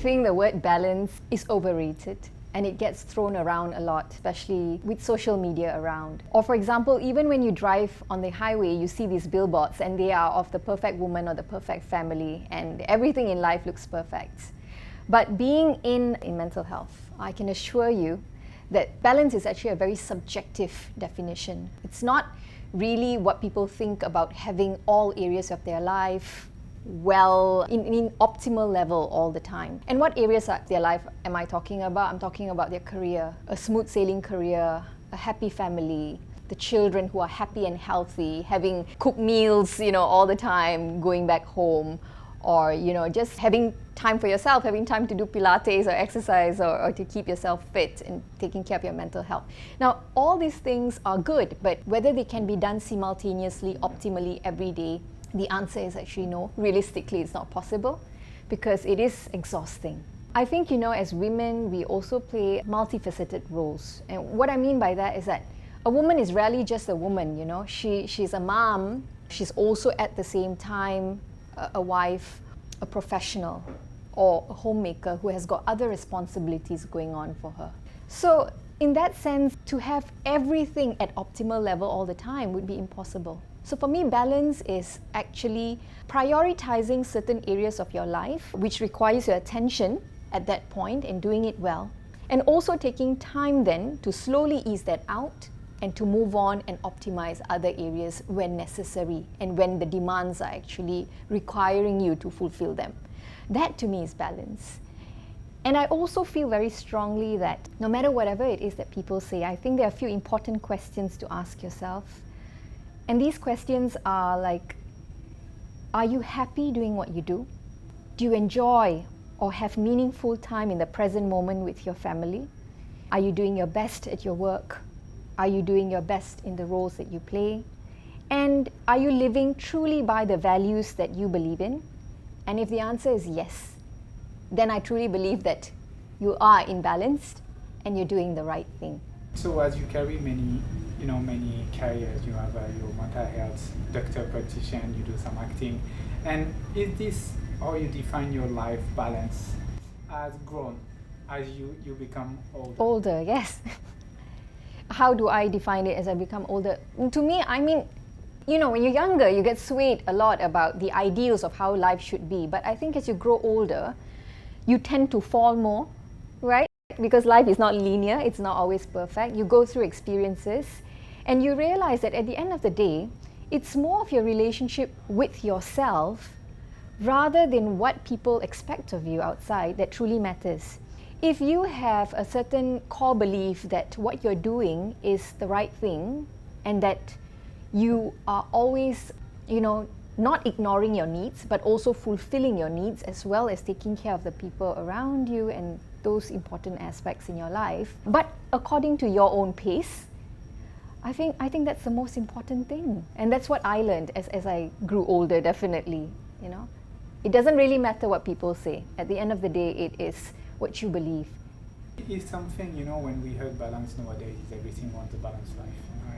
think the word balance is overrated and it gets thrown around a lot, especially with social media around. Or for example, even when you drive on the highway, you see these billboards and they are of the perfect woman or the perfect family and everything in life looks perfect. But being in mental health, I can assure you that balance is actually a very subjective definition. It's not really what people think about having all areas of their life well in optimal level all the time. And what areas of their life am I talking about? I'm talking about their career, a smooth sailing career, a happy family, the children who are happy and healthy, having cooked meals, all the time, going back home, or just having time for yourself, having time to do Pilates or exercise or to keep yourself fit and taking care of your mental health. Now, all these things are good, but whether they can be done simultaneously, optimally every day, the answer is actually no. Realistically, it's not possible because it is exhausting. I think, as women, we also play multifaceted roles. And what I mean by that is that a woman is rarely just a woman, She's a mom. She's also at the same time a wife, a professional, or a homemaker who has got other responsibilities going on for her. So in that sense, to have everything at optimal level all the time would be impossible. So for me, balance is actually prioritizing certain areas of your life which requires your attention at that point and doing it well. And also taking time then to slowly ease that out and to move on and optimize other areas when necessary and when the demands are actually requiring you to fulfill them. That to me is balance. And I also feel very strongly that no matter whatever it is that people say, I think there are a few important questions to ask yourself. And these questions are like, are you happy doing what you do? Do you enjoy or have meaningful time in the present moment with your family? Are you doing your best at your work? Are you doing your best in the roles that you play? And are you living truly by the values that you believe in? And if the answer is yes, then I truly believe that you are in balance and you're doing the right thing. So as you carry many careers, you have your mental health doctor, practitioner, you do some acting, and is this how you define your life balance as grown, as you become older? Older, yes. How do I define it as I become older? To me, I mean, when you're younger, you get swayed a lot about the ideals of how life should be. But I think as you grow older, you tend to fall more, right? Because life is not linear, it's not always perfect. You go through experiences and you realize that at the end of the day, it's more of your relationship with yourself rather than what people expect of you outside that truly matters. If you have a certain core belief that what you're doing is the right thing and that you are always, not ignoring your needs, but also fulfilling your needs as well as taking care of the people around you and those important aspects in your life, but according to your own pace, I think that's the most important thing. And that's what I learned as I grew older, definitely. It doesn't really matter what people say. At the end of the day, it is what you believe. It's something, when we heard balance nowadays, everything wants a balanced life.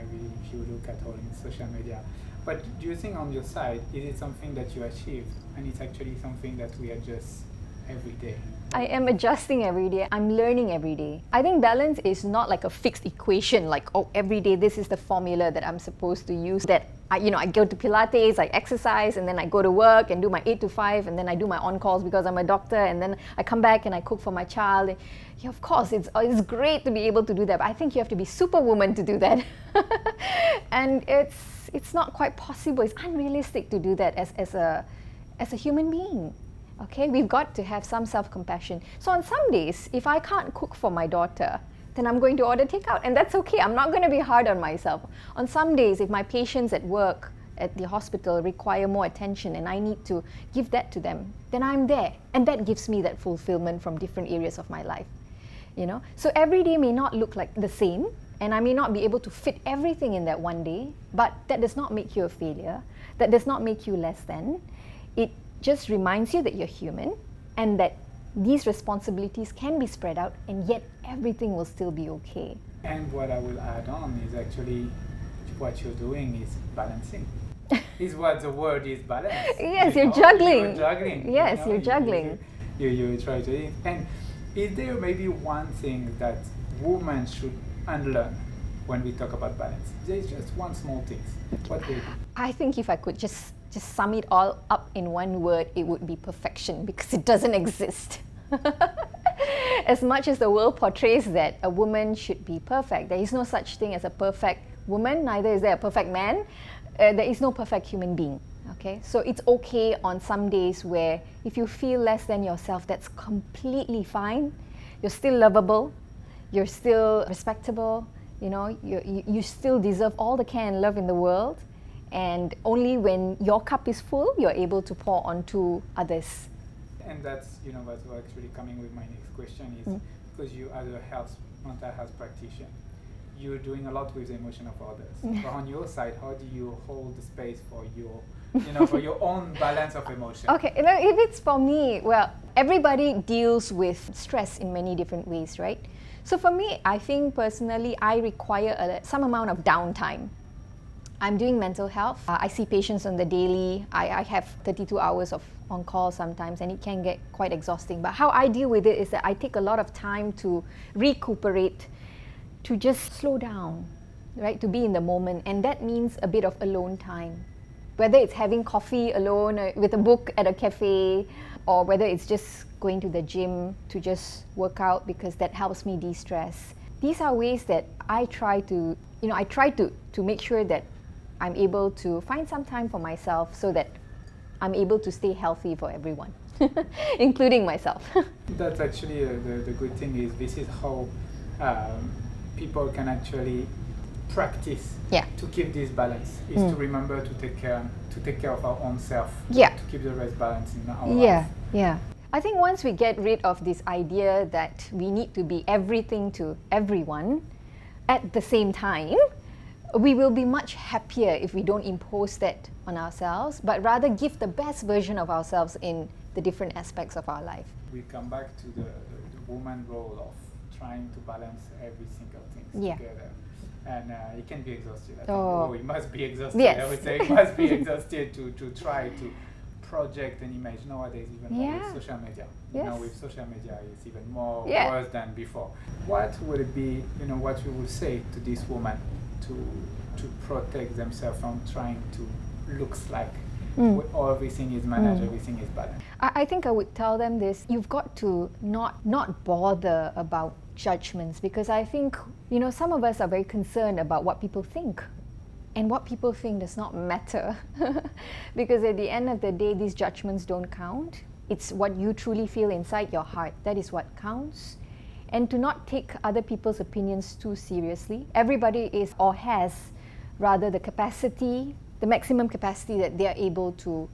If you look at all in social media. But do you think on your side, is it something that you achieved and it's actually something that we adjust every day? I am adjusting every day. I'm learning every day. I think balance is not like a fixed equation, like, every day this is the formula that I'm supposed to use. That I go to Pilates, I exercise, and then I go to work and do my 8 to 5, and then I do my on-calls because I'm a doctor, and then I come back and I cook for my child. Yeah, of course, it's great to be able to do that, but I think you have to be superwoman to do that. And it's not quite possible. It's unrealistic to do that as a human being. Okay, we've got to have some self-compassion. So on some days, if I can't cook for my daughter, then I'm going to order takeout, and that's okay. I'm not going to be hard on myself. On some days, if my patients at work, at the hospital require more attention and I need to give that to them, then I'm there. And that gives me that fulfillment from different areas of my life. So every day may not look like the same, and I may not be able to fit everything in that one day, but that does not make you a failure. That does not make you less than. It just reminds you that you're human and that these responsibilities can be spread out, and yet everything will still be okay. And what I will add on is actually what you're doing is balancing. Is what the word is, balance. Yes, you're juggling. You're juggling. Yes, you're juggling. you try to eat. And is there maybe one thing that women should unlearn when we talk about balance? There's just one small thing. What will it be? I think if I could just sum it all up in one word, it would be perfection, because it doesn't exist. As much as the world portrays that a woman should be perfect, there is no such thing as a perfect woman, neither is there a perfect man. There is no perfect human being. Okay, so it's okay on some days where if you feel less than yourself, that's completely fine. You're still lovable, you're still respectable, you still deserve all the care and love in the world. And only when your cup is full, you're able to pour onto others. And that's what's actually coming with my next question is because you as a mental health practitioner, you're doing a lot with the emotion of others. But on your side, how do you hold the space for your for your own balance of emotion? Okay, if it's for me, well, everybody deals with stress in many different ways, right? So for me, I think personally, I require some amount of downtime. I'm doing mental health. I see patients on the daily. I have 32 hours of on call sometimes, and it can get quite exhausting. But how I deal with it is that I take a lot of time to recuperate, to just slow down, right? To be in the moment. And that means a bit of alone time. Whether it's having coffee alone with a book at a cafe, or whether it's just going to the gym to just work out because that helps me de-stress. These are ways that I try to make sure that I'm able to find some time for myself so that I'm able to stay healthy for everyone, including myself. That's actually the good thing is this is how people can actually practice to keep this balance, is to remember to take care of our own self, to keep the rest balance in our life. I think once we get rid of this idea that we need to be everything to everyone at the same time, we will be much happier if we don't impose that on ourselves, but rather give the best version of ourselves in the different aspects of our life. We come back to the woman role of trying to balance every single thing together. And it can be exhausting. It must be exhausting. Yes. I would say it must be exhausting to try to project an image nowadays, even more with social media. With social media, it's even more worse than before. What would it be, what you would say to this woman to protect themselves from trying to look like everything is managed, everything is balanced? I think I would tell them this: you've got to not bother about judgments, because I think some of us are very concerned about what people think, and what people think does not matter because at the end of the day, these judgments don't count. It's what you truly feel inside your heart that is what counts. And to not take other people's opinions too seriously. Everybody is or has rather the capacity, the maximum capacity that they are able to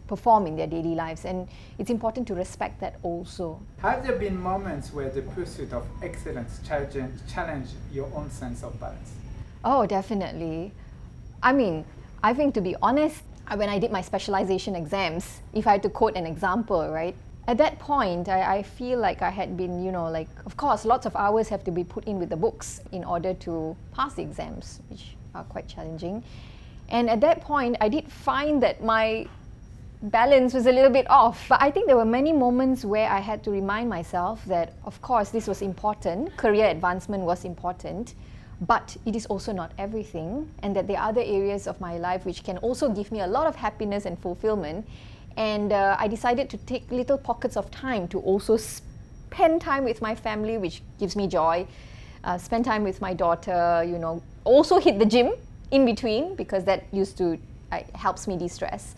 perform in their daily lives, and it's important to respect that also. Have there been moments where the pursuit of excellence challenge your own sense of balance? Oh, definitely. I mean, I think, to be honest, when I did my specialization exams, if I had to quote an example, right? At that point, I feel like I had been, of course, lots of hours have to be put in with the books in order to pass the exams, which are quite challenging. And at that point, I did find that my balance was a little bit off. But I think there were many moments where I had to remind myself that, of course, this was important, career advancement was important, but it is also not everything, and that there are other areas of my life which can also give me a lot of happiness and fulfillment. And I decided to take little pockets of time to also spend time with my family, which gives me joy, spend time with my daughter, also hit the gym in between, because that helps me de-stress.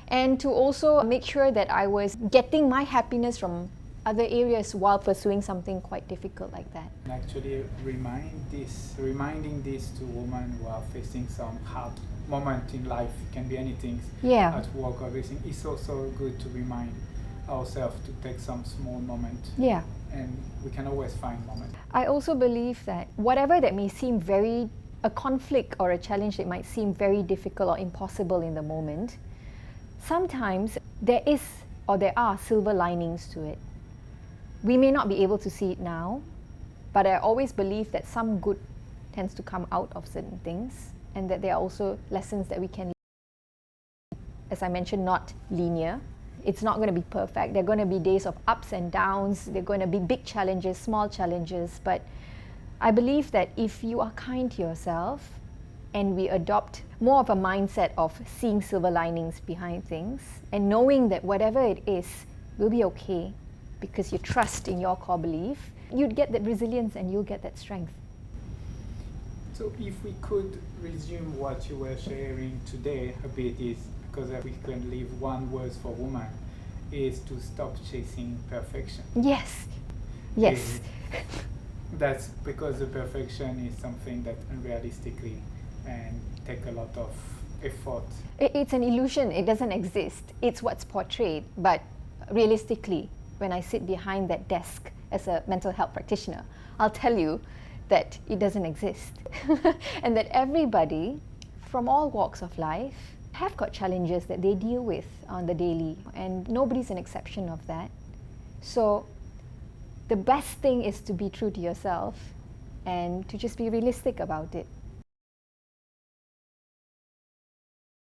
And to also make sure that I was getting my happiness from other areas while pursuing something quite difficult like that. Actually, reminding this to women who are facing some hard moment in life, it can be anything, at work or everything, it's also good to remind ourselves to take some small moment. And we can always find moments. I also believe that whatever that may seem a conflict or a challenge that might seem very difficult or impossible in the moment, sometimes there are silver linings to it. We may not be able to see it now, but I always believe that some good tends to come out of certain things, and that there are also lessons that we can, as I mentioned, not linear. It's not going to be perfect. There are going to be days of ups and downs. There are going to be big challenges, small challenges. But I believe that if you are kind to yourself and we adopt more of a mindset of seeing silver linings behind things and knowing that whatever it is will be okay because you trust in your core belief, you'd get that resilience and you'll get that strength. So if we could resume what you were sharing today a bit, is because we can leave one word for woman, is to stop chasing perfection. Yes. Yes. That's because the perfection is something that unrealistically and take a lot of effort. It's an illusion. It doesn't exist. It's what's portrayed. But realistically, when I sit behind that desk as a mental health practitioner, I'll tell you that it doesn't exist. And that everybody from all walks of life have got challenges that they deal with on the daily, and nobody's an exception of that. So the best thing is to be true to yourself and to just be realistic about it.